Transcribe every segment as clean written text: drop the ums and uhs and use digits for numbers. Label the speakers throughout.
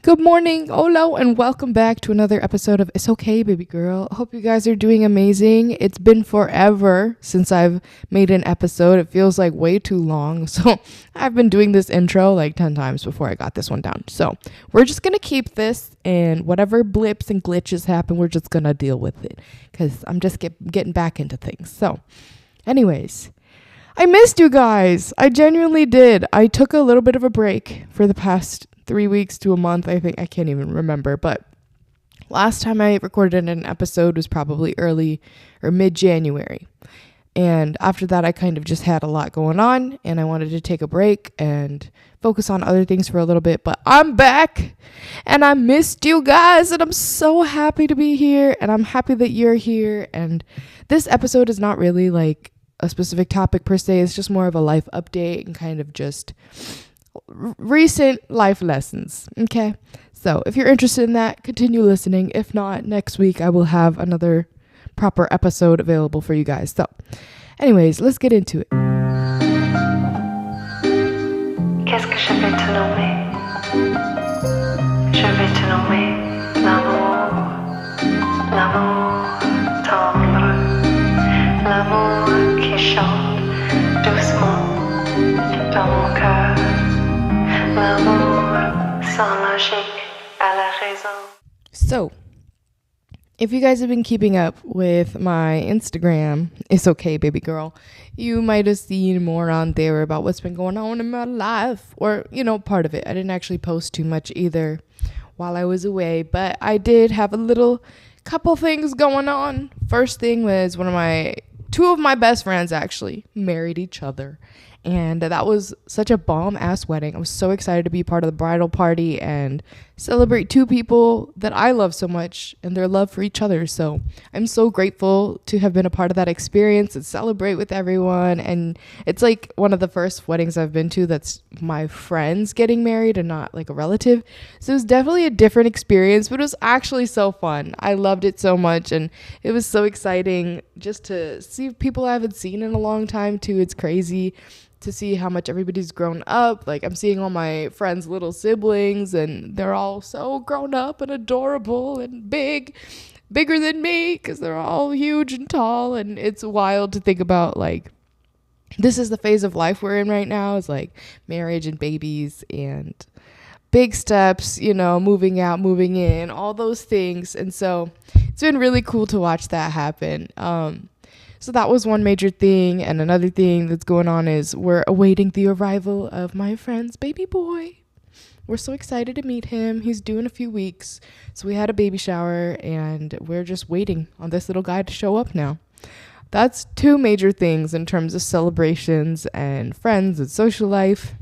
Speaker 1: Good morning, Olo, and welcome back to another episode of It's Okay, Baby Girl. I hope you guys are doing amazing. It's been forever since I've made an episode. It feels like way too long. So I've been doing this intro like 10 times before I got this one down. So we're just going to keep this, and whatever blips and glitches happen, we're just going to deal with it because I'm just getting back into things. So anyways, I missed you guys. I genuinely did. I took a little bit of a break for the past 3 weeks to a month. I think I can't even remember, but last time I recorded an episode was probably early or mid-January. And after that, I kind of just had a lot going on and I wanted to take a break and focus on other things for a little bit, but I'm back and I missed you guys and I'm so happy to be here and I'm happy that you're here. And this episode is not really like a specific topic per se. It's just more of a life update and kind of just recent life lessons. Okay, so if you're interested in that, continue listening. If not, next week I will have another proper episode available for you guys. So anyways, let's get into it. Qu'est-ce que je vais te nommer? Je vais te nommer l'amour, l'amour tendre, l'amour qui chante doucement dans mon cœur. So, if you guys have been keeping up with my Instagram, It's Okay, Baby Girl, you might have seen more on there about what's been going on in my life, or, part of it. I didn't actually post too much either while I was away, but I did have a couple things going on. First thing was two of my best friends actually married each other. And that was such a bomb-ass wedding. I was so excited to be part of the bridal party and celebrate two people that I love so much and their love for each other. So I'm so grateful to have been a part of that experience and celebrate with everyone. And it's like one of the first weddings I've been to that's my friends getting married and not like a relative. So it was definitely a different experience, but it was actually so fun. I loved it so much. And it was so exciting just to see people I haven't seen in a long time too. It's crazy to see how much everybody's grown up. Like, I'm seeing all my friends' little siblings and they're all so grown up and adorable and bigger than me because they're all huge and tall. And it's wild to think about, like, this is the phase of life we're in right now. It's like marriage and babies and big steps, moving out, moving in, all those things. And so it's been really cool to watch that happen. So that was one major thing. And another thing that's going on is we're awaiting the arrival of my friend's baby boy. We're so excited to meet him. He's due in a few weeks. So we had a baby shower and we're just waiting on this little guy to show up now. That's two major things in terms of celebrations and friends and social life.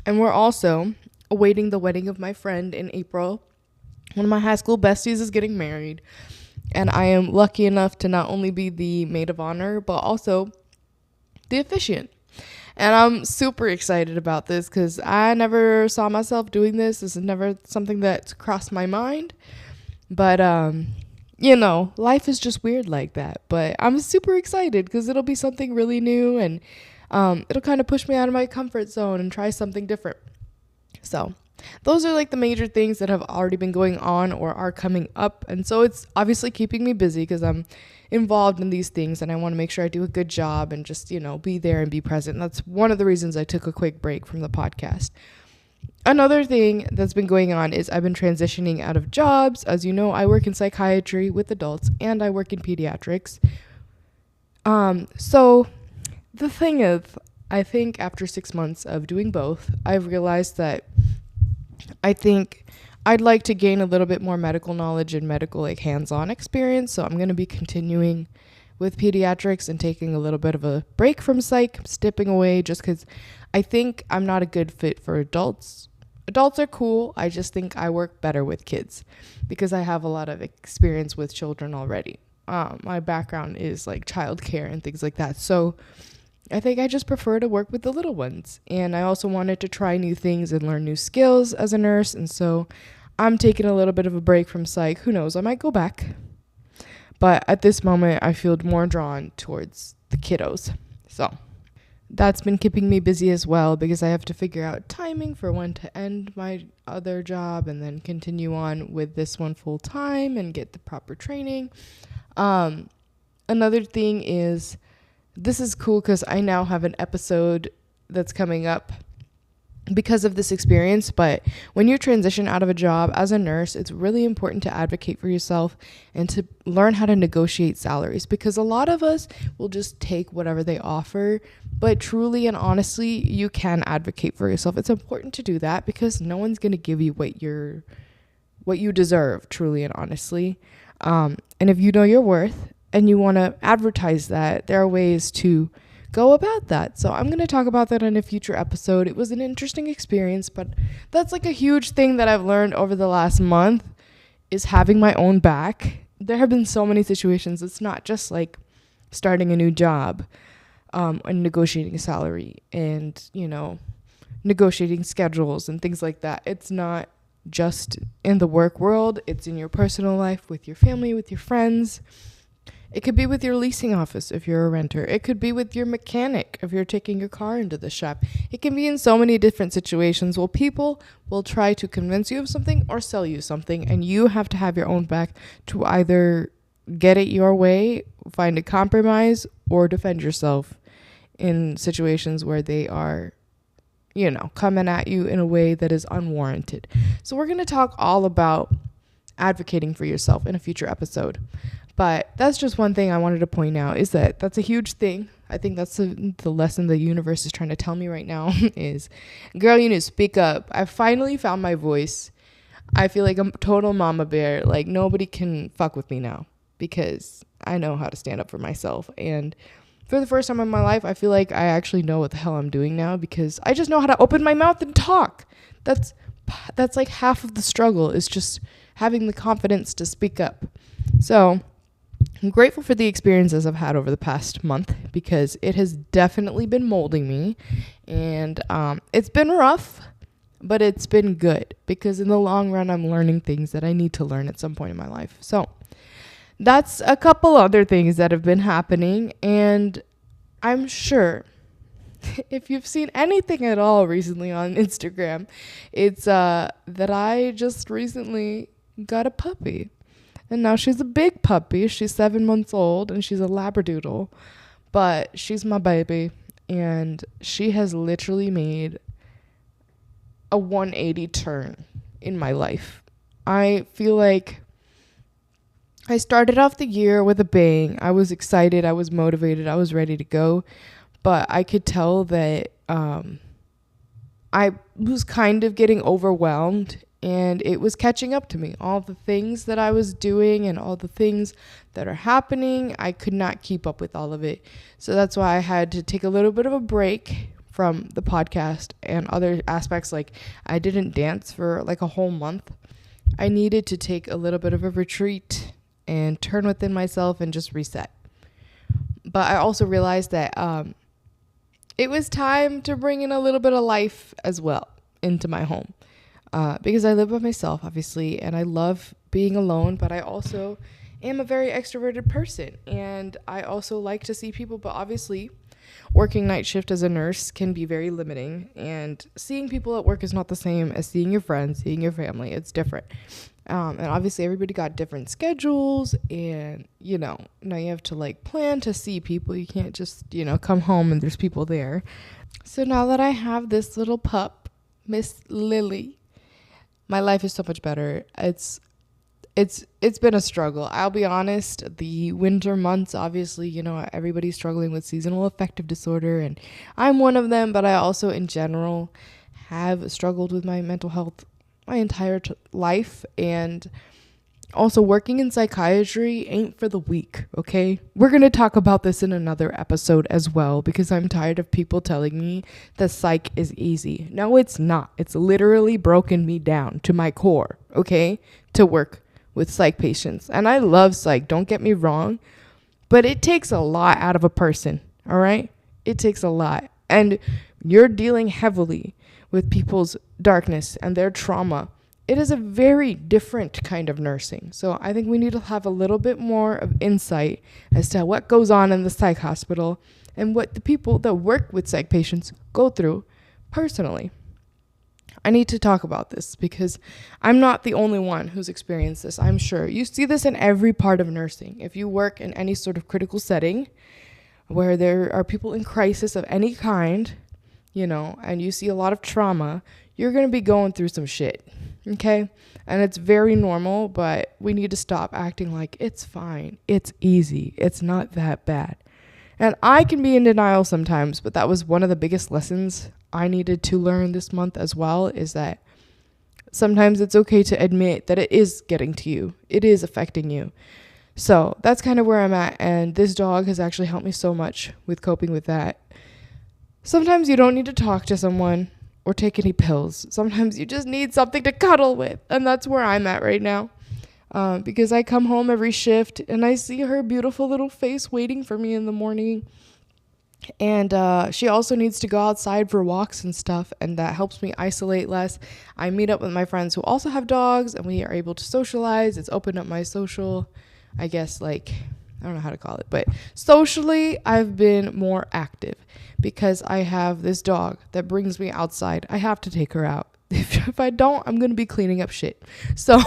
Speaker 1: And we're also awaiting the wedding of my friend in April. One of my high school besties is getting married. And I am lucky enough to not only be the maid of honor, but also the officiant. And I'm super excited about this because I never saw myself doing this. This is never something that's crossed my mind. But, life is just weird like that. But I'm super excited because it'll be something really new and it'll kind of push me out of my comfort zone and try something different. So those are like the major things that have already been going on or are coming up. And so it's obviously keeping me busy because I'm involved in these things and I want to make sure I do a good job and just, be there and be present. And that's one of the reasons I took a quick break from the podcast. Another thing that's been going on is I've been transitioning out of jobs. As you know, I work in psychiatry with adults and I work in pediatrics. So the thing is, I think after 6 months of doing both, I've realized that I think I'd like to gain a little bit more medical knowledge and medical hands-on experience. So I'm going to be continuing with pediatrics and taking a little bit of a break from psych, stepping away just because I think I'm not a good fit for adults. Adults are cool. I just think I work better with kids because I have a lot of experience with children already. My background is like childcare and things like that. So I think I just prefer to work with the little ones. And I also wanted to try new things and learn new skills as a nurse. And so I'm taking a little bit of a break from psych. Who knows? I might go back. But at this moment, I feel more drawn towards the kiddos. So that's been keeping me busy as well because I have to figure out timing for when to end my other job and then continue on with this one full time and get the proper training. Another thing is, this is cool because I now have an episode that's coming up because of this experience. But when you transition out of a job as a nurse, it's really important to advocate for yourself and to learn how to negotiate salaries, because a lot of us will just take whatever they offer. But truly and honestly, you can advocate for yourself. It's important to do that because no one's going to give you what you deserve, truly and honestly. And if you know your worth and you want to advertise that, there are ways to go about that. So I'm going to talk about that in a future episode. It was an interesting experience, but that's like a huge thing that I've learned over the last month, is having my own back. There have been so many situations. It's not just like starting a new job, and negotiating a salary and, negotiating schedules and things like that. It's not just in the work world. It's in your personal life, with your family, with your friends. It could be with your leasing office if you're a renter. It could be with your mechanic if you're taking your car into the shop. It can be in so many different situations where people will try to convince you of something or sell you something, and you have to have your own back to either get it your way, find a compromise, or defend yourself in situations where they are, coming at you in a way that is unwarranted. So we're going to talk all about advocating for yourself in a future episode. But that's just one thing I wanted to point out, is that that's a huge thing. I think that's the lesson the universe is trying to tell me right now is, girl, you need to speak up. I finally found my voice. I feel like I'm a total mama bear. Like, nobody can fuck with me now because I know how to stand up for myself. And for the first time in my life, I feel like I actually know what the hell I'm doing now because I just know how to open my mouth and talk. That's like half of the struggle, is just having the confidence to speak up. So I'm grateful for the experiences I've had over the past month because it has definitely been molding me, and it's been rough, but it's been good because in the long run, I'm learning things that I need to learn at some point in my life. So that's a couple other things that have been happening, and I'm sure if you've seen anything at all recently on Instagram, it's that I just recently got a puppy. And now she's a big puppy. She's 7 months old and she's a Labradoodle. But she's my baby. And she has literally made a 180 turn in my life. I feel like I started off the year with a bang. I was excited. I was motivated. I was ready to go. But I could tell that I was kind of getting overwhelmed. And it was catching up to me. All the things that I was doing and all the things that are happening, I could not keep up with all of it. So that's why I had to take a little bit of a break from the podcast and other aspects. Like, I didn't dance for like a whole month. I needed to take a little bit of a retreat and turn within myself and just reset. But I also realized that it was time to bring in a little bit of life as well into my home. Because I live by myself, obviously, and I love being alone, but I also am a very extroverted person, and I also like to see people, but obviously working night shift as a nurse can be very limiting, and seeing people at work is not the same as seeing your friends, seeing your family. It's different. And obviously everybody got different schedules, and, now you have to like plan to see people. You can't just, come home and there's people there. So now that I have this little pup, Miss Lily, my life is so much better. It's been a struggle. I'll be honest. The winter months, obviously, everybody's struggling with seasonal affective disorder, and I'm one of them. But I also, in general, have struggled with my mental health my entire life, and also working in psychiatry ain't for the weak. Okay, we're gonna talk about this in another episode as well, because I'm tired of people telling me that psych is easy. No, it's not. It's literally broken me down to my core, okay, to work with psych patients. And I love psych, don't get me wrong, but it takes a lot out of a person. All right, it takes a lot, and you're dealing heavily with people's darkness and their trauma. It is a very different kind of nursing. So I think we need to have a little bit more of insight as to what goes on in the psych hospital and what the people that work with psych patients go through personally. I need to talk about this because I'm not the only one who's experienced this. I'm sure you see this in every part of nursing. If you work in any sort of critical setting where there are people in crisis of any kind, and you see a lot of trauma, you're going to be going through some shit, okay? And it's very normal, but we need to stop acting like it's fine, it's easy, it's not that bad. And I can be in denial sometimes, but that was one of the biggest lessons I needed to learn this month as well, is that sometimes it's okay to admit that it is getting to you. It is affecting you. So that's kind of where I'm at. And this dog has actually helped me so much with coping with that. Sometimes you don't need to talk to someone or take any pills. Sometimes you just need something to cuddle with. And that's where I'm at right now. Because I come home every shift and I see her beautiful little face waiting for me in the morning. And she also needs to go outside for walks and stuff, and that helps me isolate less. I meet up with my friends who also have dogs, and we are able to socialize. It's opened up my social, I guess, I don't know how to call it, but socially, I've been more active because I have this dog that brings me outside. I have to take her out. If I don't, I'm going to be cleaning up shit. So...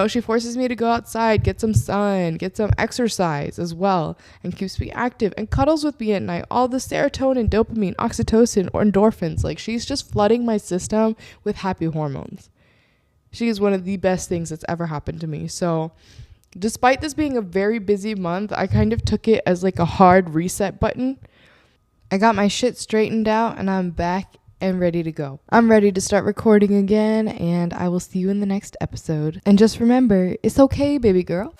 Speaker 1: she forces me to go outside, get some sun, get some exercise as well, and keeps me active and cuddles with me at night. All the serotonin, dopamine, oxytocin, or endorphins. She's just flooding my system with happy hormones. She is one of the best things that's ever happened to me. So despite this being a very busy month, I kind of took it as a hard reset button. I got my shit straightened out and I'm back and ready to go. I'm ready to start recording again, and I will see you in the next episode. And just remember, it's okay, baby girl.